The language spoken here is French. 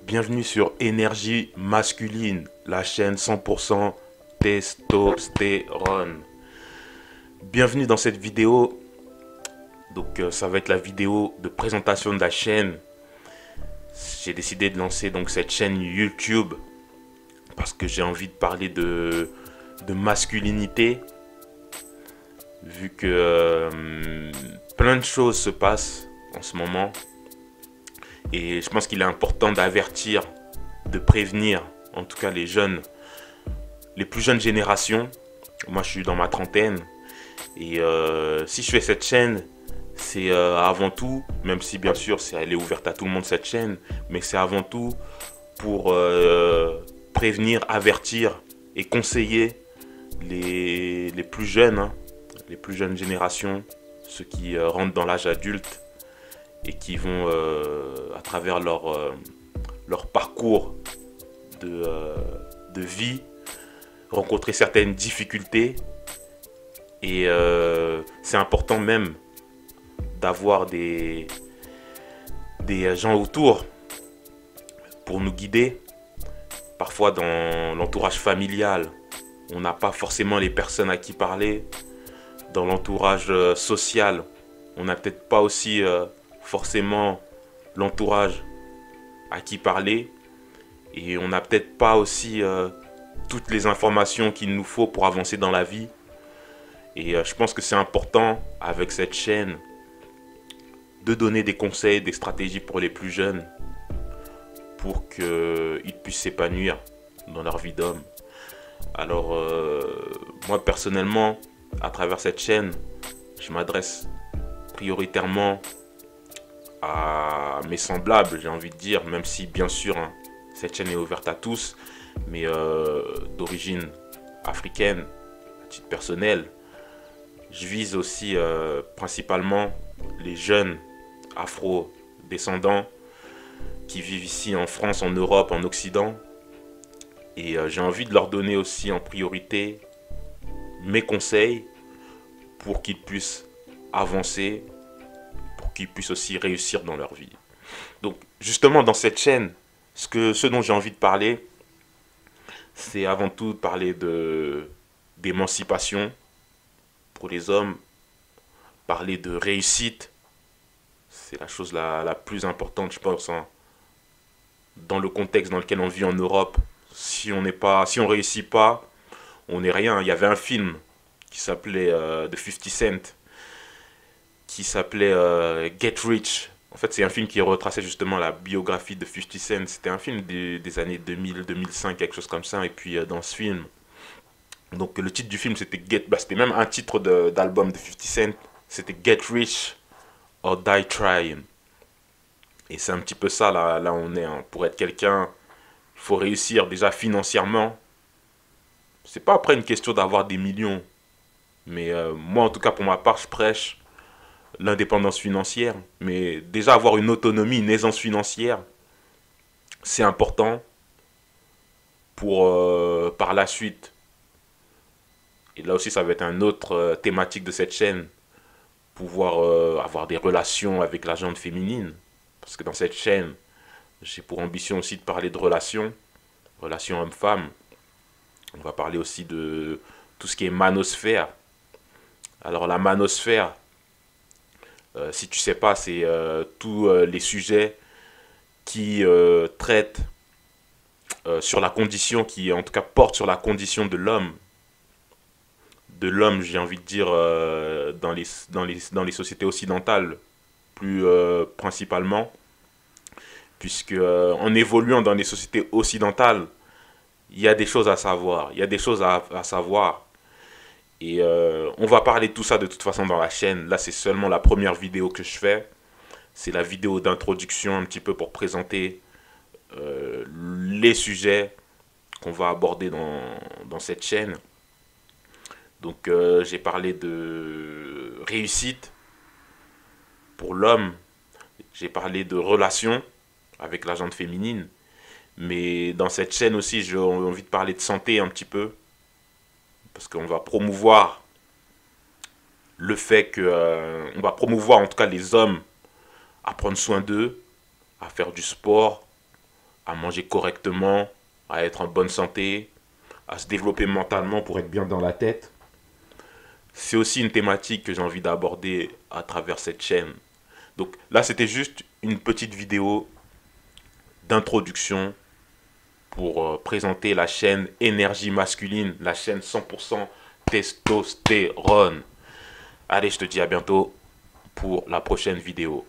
Bienvenue sur Énergie Masculine, la chaîne 100% testostérone. Bienvenue dans cette vidéo. Donc ça va être la vidéo de présentation de la chaîne. J'ai décidé de lancer donc cette chaîne YouTube parce que j'ai envie de parler de masculinité, vu que plein de choses se passent en ce moment. Et je pense qu'il est important d'avertir, de prévenir, en tout cas les jeunes, les plus jeunes générations. Moi je suis dans ma trentaine. Et si je fais cette chaîne, c'est avant tout, même si bien sûr elle est ouverte à tout le monde cette chaîne, mais c'est avant tout pour prévenir, avertir et conseiller les plus jeunes, hein, les plus jeunes générations, ceux qui rentrent dans l'âge adulte et qui vont à travers leur parcours de vie rencontrer certaines difficultés. Et c'est important même d'avoir des gens autour pour nous guider. Parfois dans l'entourage familial, on n'a pas forcément les personnes à qui parler. Dans l'entourage social, on n'a peut-être pas aussi forcément l'entourage à qui parler. Et on n'a peut-être pas aussi toutes les informations qu'il nous faut pour avancer dans la vie. Et je pense que c'est important avec cette chaîne de donner des conseils, des stratégies pour les plus jeunes pour qu'ils puissent s'épanouir dans leur vie d'homme. Alors moi personnellement, à travers cette chaîne, je m'adresse prioritairement à mes semblables, j'ai envie de dire, même si bien sûr hein, cette chaîne est ouverte à tous, mais d'origine africaine, à titre personnel. Je vise aussi principalement les jeunes afro-descendants qui vivent ici en France, en Europe, en Occident. Et j'ai envie de leur donner aussi en priorité mes conseils pour qu'ils puissent avancer, pour qu'ils puissent aussi réussir dans leur vie. Donc justement dans cette chaîne, ce dont j'ai envie de parler, c'est avant tout de parler d'émancipation pour les hommes, parler de réussite, c'est la chose la plus importante, je pense, hein, dans le contexte dans lequel on vit en Europe. Si on réussit pas, on n'est rien. Il y avait un film qui s'appelait de 50 Cent, qui s'appelait Get Rich. En fait, c'est un film qui retraçait justement la biographie de 50 Cent. C'était un film des années 2000-2005, quelque chose comme ça. Et puis dans ce film, donc le titre du film c'était c'était même un titre d'album de 50 Cent, c'était Get Rich or Die Trying. Et c'est un petit peu ça là où on est, hein. Pour être quelqu'un, il faut réussir déjà financièrement. C'est pas après une question d'avoir des millions, mais moi en tout cas pour ma part je prêche l'indépendance financière, mais déjà avoir une autonomie, une aisance financière, c'est important pour par la suite. Et là aussi, ça va être une autre thématique de cette chaîne. Pouvoir avoir des relations avec la gente féminine. Parce que dans cette chaîne, j'ai pour ambition aussi de parler de relations. Relations hommes-femmes. On va parler aussi de tout ce qui est manosphère. Alors la manosphère, si tu sais pas, c'est tous les sujets qui traitent sur la condition, qui en tout cas portent sur la condition de l'homme, j'ai envie de dire, dans les sociétés occidentales, plus principalement, puisque en évoluant dans les sociétés occidentales, il y a des choses à savoir, il y a des choses à savoir. Et on va parler de tout ça de toute façon dans la chaîne. Là, c'est seulement la première vidéo que je fais. C'est la vidéo d'introduction un petit peu pour présenter les sujets qu'on va aborder dans cette chaîne. Donc j'ai parlé de réussite pour l'homme, j'ai parlé de relations avec la gente féminine, mais dans cette chaîne aussi j'ai envie de parler de santé un petit peu, parce qu'on va promouvoir le fait que, on va promouvoir en tout cas les hommes à prendre soin d'eux, à faire du sport, à manger correctement, à être en bonne santé, à se développer mentalement pour être bien dans la tête. C'est aussi une thématique que j'ai envie d'aborder à travers cette chaîne. Donc là, c'était juste une petite vidéo d'introduction pour présenter la chaîne Énergie Masculine, la chaîne 100% testostérone. Allez, je te dis à bientôt pour la prochaine vidéo.